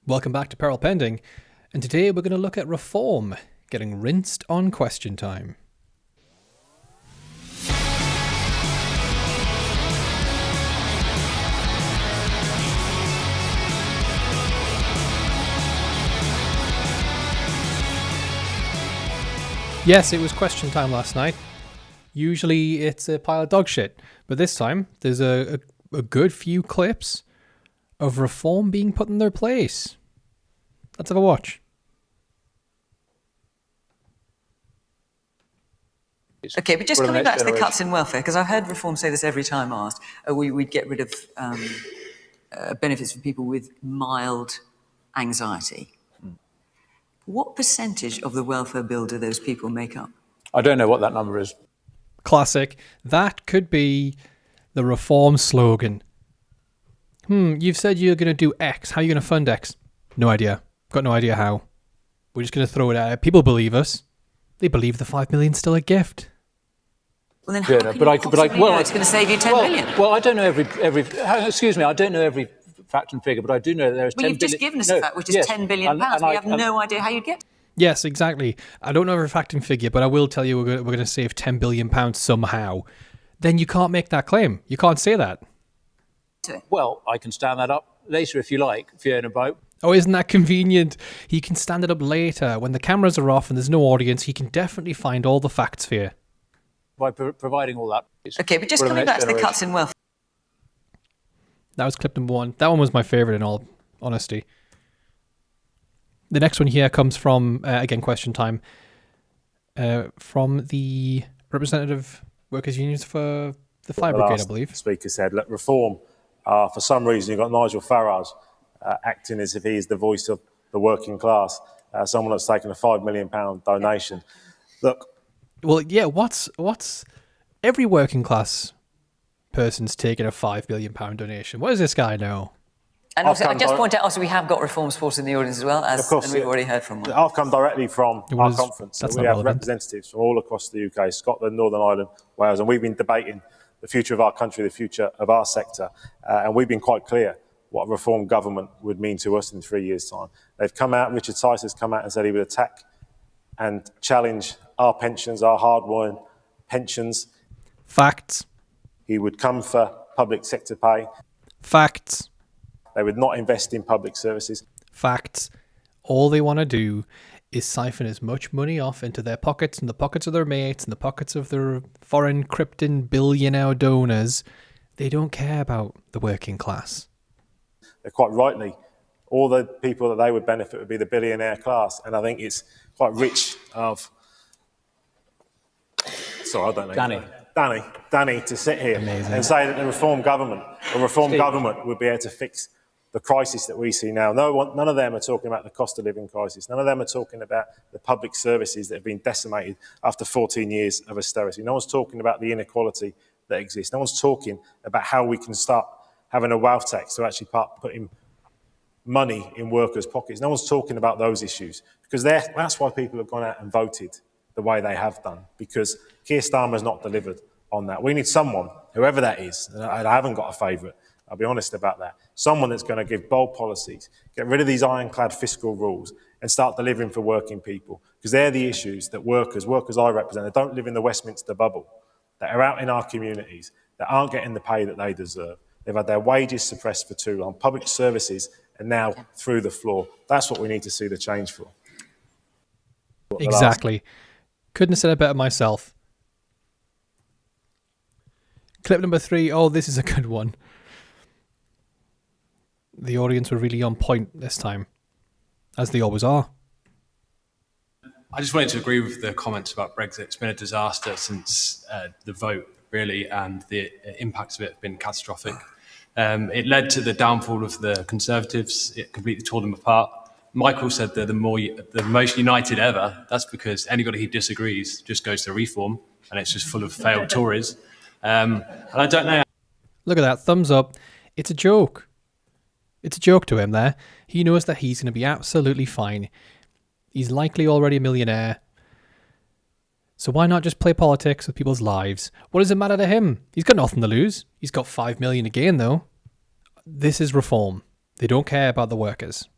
Welcome back to Peril Pending, and today we're going to look at reform, getting rinsed on question time. Yes, it was question time last night. Usually it's a pile of dog shit, but this time there's a good few clips of reform being put in their place. Let's have a watch. Okay, but just coming back to the cuts in welfare, because I've heard Reform say this every time asked, we'd get rid of benefits for people with mild anxiety. What percentage of the welfare bill do those people make up? I don't know what that number is. Classic. That could be the reform slogan. You've said you're going to do X. How are you going to fund X? No idea. Got no idea how. We're just going to throw it out. People believe us. They believe the 5 million's still a gift. Well, then how can you possibly know it's going to save you 10 billion? Well, I don't know I don't know every fact and figure, but I do know that there is 10 billion. Well, you've just given us a fact, which is 10 billion pounds. We have no idea how you'd get. Yes, exactly. I don't know every fact and figure, but I will tell you we're going to save 10 billion pounds somehow. Then you can't make that claim. You can't say that. Well, I can stand that up later if you like, Fiona Boat. Oh, isn't that convenient? He can stand it up later. When the cameras are off and there's no audience, he can definitely find all the facts for you. By providing all that. Okay, but just coming back to the cuts in welfare. That was clip number 1. That one was my favourite in all honesty. The next one here comes from, again, question time, from the representative workers' unions for the Fire Brigade, I believe. The Speaker said, look, reform, for some reason, you've got Nigel Farage acting as if he is the voice of the working class, someone that's taken a £5 million donation. Look. Well, yeah, what's every working class person's taking a £5 million donation? What does this guy know? And also, I just point out, also, we have got reform supporters in the audience as well, and we've already heard from one. I've come directly from our conference. So we have representatives from all across the UK, Scotland, Northern Ireland, Wales, and we've been debating the future of our country, the future of our sector, and we've been quite clear what a reform government would mean to us in 3 years' time. They've come out, Richard Tice has come out and said he would attack and challenge our pensions, our hard-won pensions. Facts. He would come for public sector pay. Facts. They would not invest in public services. Facts. All they want to do is siphon as much money off into their pockets and the pockets of their mates and the pockets of their foreign krypton billionaire donors. They don't care about the working class. They're quite rightly, all the people that they would benefit would be the billionaire class. And I think it's quite rich of... Sorry, I don't know. Danny to sit here and say that the reform government would be able to fix the crisis that we see now. None of them are talking about the cost of living crisis. None of them are talking about the public services that have been decimated after 14 years of austerity. No one's talking about the inequality that exists. No one's talking about how we can start having a wealth tax to actually putting money in workers' pockets. No one's talking about those issues because that's why people have gone out and voted the way they have done, because Keir Starmer's not delivered on that. We need someone, whoever that is, and I haven't got a favourite, I'll be honest about that, someone that's going to give bold policies, get rid of these ironclad fiscal rules and start delivering for working people, because they're the issues that workers I represent, that don't live in the Westminster bubble, that are out in our communities, that aren't getting the pay that they deserve. They've had their wages suppressed for too long, public services are now through the floor. That's what we need to see the change for. Exactly. Couldn't have said it better myself. Clip number 3. Oh, this is a good one. The audience were really on point this time, as they always are. I just wanted to agree with the comments about Brexit. It's been a disaster since the vote, really, and the impacts of it have been catastrophic. It led to the downfall of the Conservatives. It completely tore them apart. Michael said they're the most united ever. That's because anybody who disagrees just goes to Reform, and it's just full of failed Tories. And I don't know. Look at that, thumbs up. It's a joke. It's a joke to him there. He knows that he's going to be absolutely fine. He's likely already a millionaire. So why not just play politics with people's lives? What does it matter to him? He's got nothing to lose. He's got 5 million to gain, though. This is reform. They don't care about the workers.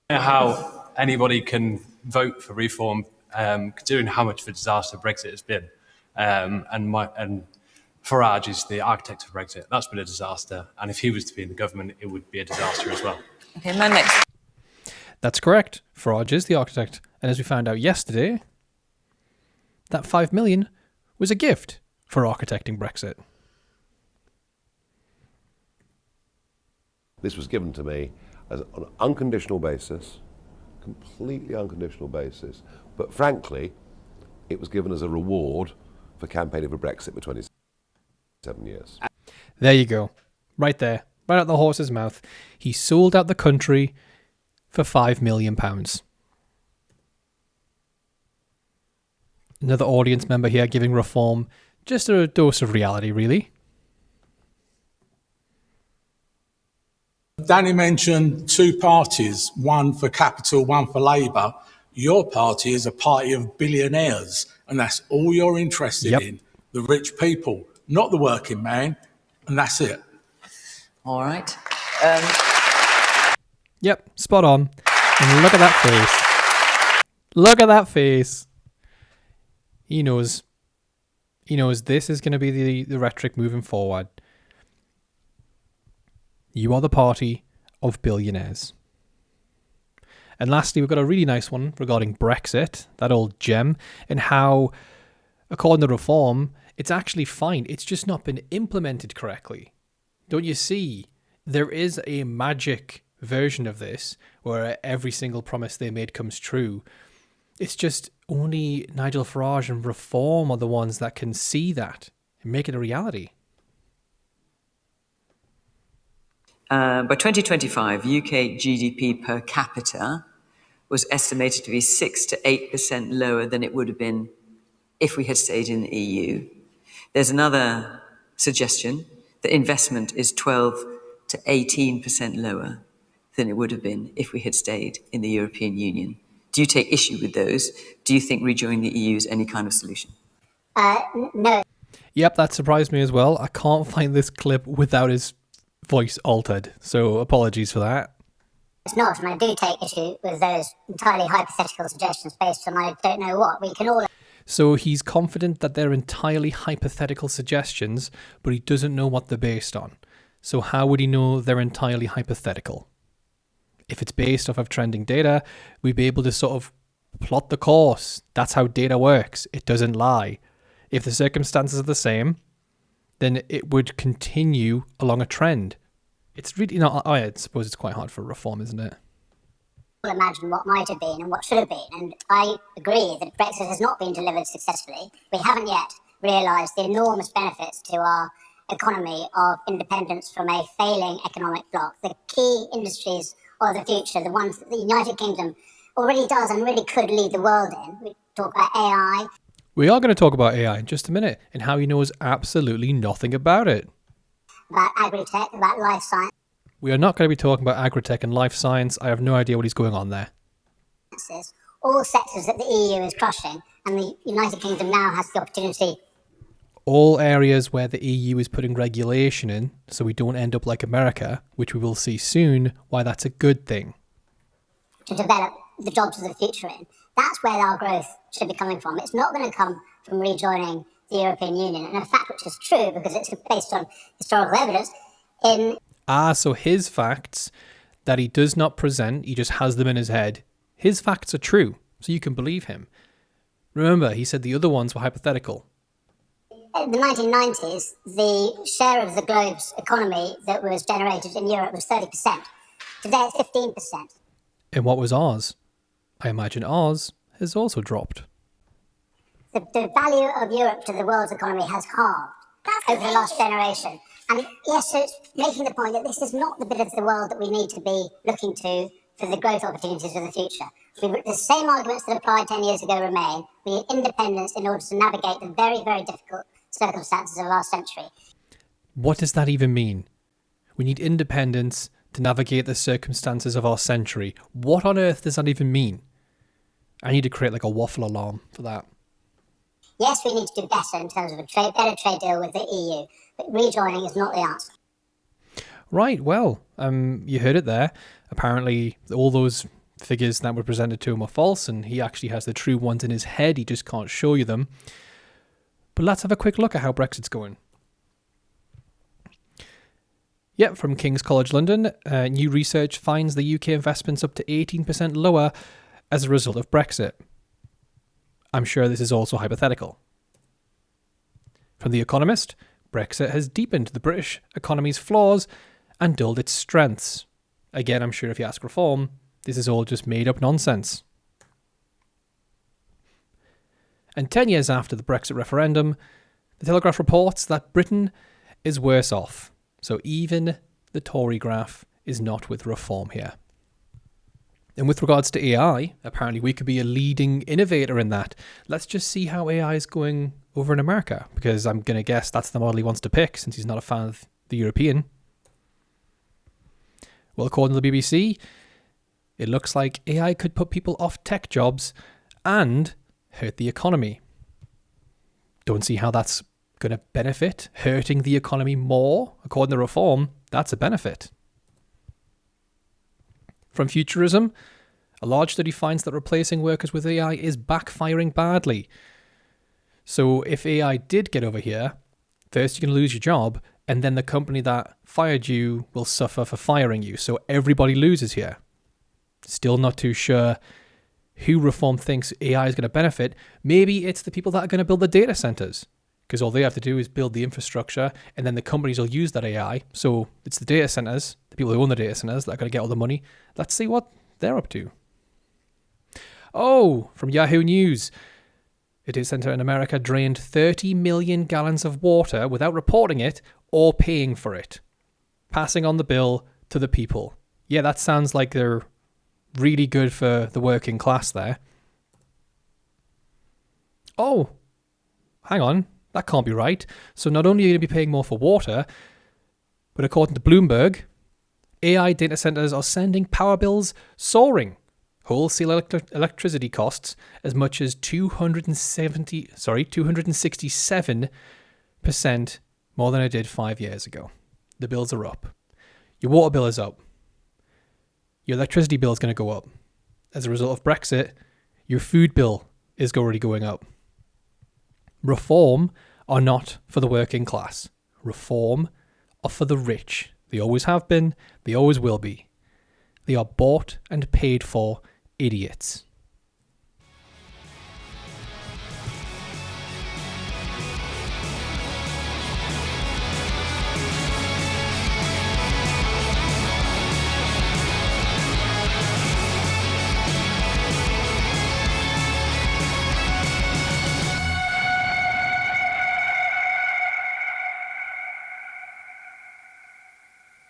how anybody can vote for reform, considering how much of a disaster Brexit has been. And Farage is the architect of Brexit. That's been a disaster. And if he was to be in the government, it would be a disaster as well. Okay, my next. That's correct. Farage is the architect. And as we found out yesterday, that 5 million was a gift for architecting Brexit. This was given to me as on an unconditional basis, completely unconditional basis, but frankly, it was given as a reward for campaigning for Brexit for 27 years. There you go. Right there. Right out the horse's mouth. He sold out the country for £5 million. Another audience member here giving reform just a dose of reality, really. Danny mentioned two parties, one for Capital, one for Labour. Your party is a party of billionaires, and that's all you're interested in, the rich people, not the working man, and that's it. All right. Yep, spot on. And look at that face. Look at that face. He knows this is going to be the rhetoric moving forward. You are the party of billionaires. And lastly, we've got a really nice one regarding Brexit, that old gem, and how, according to Reform, it's actually fine. It's just not been implemented correctly. Don't you see? There is a magic version of this where every single promise they made comes true. It's just only Nigel Farage and Reform are the ones that can see that and make it a reality. By 2025, UK GDP per capita was estimated to be 6 to 8% lower than it would have been if we had stayed in the EU. There's another suggestion that investment is 12 to 18% lower than it would have been if we had stayed in the European Union. Do you take issue with those? Do you think rejoining the EU is any kind of solution? No. Yep, that surprised me as well. I can't find this clip without his voice altered, so apologies for that. It's not, and I do take issue with those entirely hypothetical suggestions based on I don't know what. We can all... So he's confident that they're entirely hypothetical suggestions, but he doesn't know what they're based on. So how would he know they're entirely hypothetical? If it's based off of trending data, we'd be able to sort of plot the course. That's how data works. It doesn't lie. If the circumstances are the same, then it would continue along a trend. It's really not... I suppose it's quite hard for Reform, isn't it? Imagine what might have been and what should have been. And I agree that Brexit has not been delivered successfully. We haven't yet realised the enormous benefits to our economy of independence from a failing economic bloc. The key industries of the future, the ones that the United Kingdom already does and really could lead the world in. We talk about AI. We are going to talk about AI in just a minute and how he knows absolutely nothing about it. About agri-tech, about life science. We are not going to be talking about agri-tech and life science. I have no idea what he's going on there. All sectors that the EU is crushing, and the United Kingdom now has the opportunity. All areas where the EU is putting regulation in, so we don't end up like America, which we will see soon why that's a good thing. To develop the jobs of the future in. That's where our growth should be coming from. It's not going to come from rejoining the European Union. And a fact which is true, because it's based on historical evidence, so his facts that he does not present, he just has them in his head. His facts are true, so you can believe him. Remember, he said the other ones were hypothetical. In the 1990s, the share of the globe's economy that was generated in Europe was 30%. Today it's 15%. And what was ours? I imagine ours has also dropped. The value of Europe to the world's economy has halved over the last generation. And yes, so it's making the point that this is not the bit of the world that we need to be looking to for the growth opportunities of the future. The same arguments that applied 10 years ago remain. We need independence in order to navigate the very, very difficult circumstances of our century. What does that even mean? We need independence to navigate the circumstances of our century. What on earth does that even mean? I need to create like a waffle alarm for that. Yes, we need to do better in terms of a better trade deal with the EU, but rejoining is not the answer. Right, well, you heard it there. Apparently, all those figures that were presented to him are false, and he actually has the true ones in his head. He just can't show you them. But let's have a quick look at how Brexit's going. Yep, from King's College London, new research finds the UK investments up to 18% lower as a result of Brexit. I'm sure this is also hypothetical. From The Economist, Brexit has deepened the British economy's flaws and dulled its strengths. Again, I'm sure if you ask Reform, this is all just made up nonsense. And 10 years after the Brexit referendum, the Telegraph reports that Britain is worse off. So even the Tory graph is not with Reform here. And with regards to AI, apparently we could be a leading innovator in that. Let's just see how AI is going over in America, because I'm going to guess that's the model he wants to pick since he's not a fan of the European. Well, according to the BBC, it looks like AI could put people off tech jobs and hurt the economy. Don't see how that's going to benefit, hurting the economy more. According to Reform, that's a benefit. From Futurism, a large study finds that replacing workers with AI is backfiring badly. So if AI did get over here, first you're going to lose your job, and then the company that fired you will suffer for firing you. So everybody loses here. Still not too sure who Reform thinks AI is going to benefit. Maybe it's the people that are going to build the data centers, because all they have to do is build the infrastructure, and then the companies will use that AI. So it's the data centers, the people who own the data centers, that are going to get all the money. Let's see what they're up to. Oh, from Yahoo News. A data center in America drained 30 million gallons of water without reporting it or paying for it, passing on the bill to the people. Yeah, that sounds like they're really good for the working class there. Oh, hang on. That can't be right. So not only are you going to be paying more for water, but according to Bloomberg, AI data centers are sending power bills soaring. Wholesale electricity costs as much as 267% more than it did 5 years ago. The bills are up. Your water bill is up. Your electricity bill is going to go up. As a result of Brexit, your food bill is already going up. Reform are not for the working class. Reform are for the rich. They always have been. They always will be. They are bought and paid for idiots.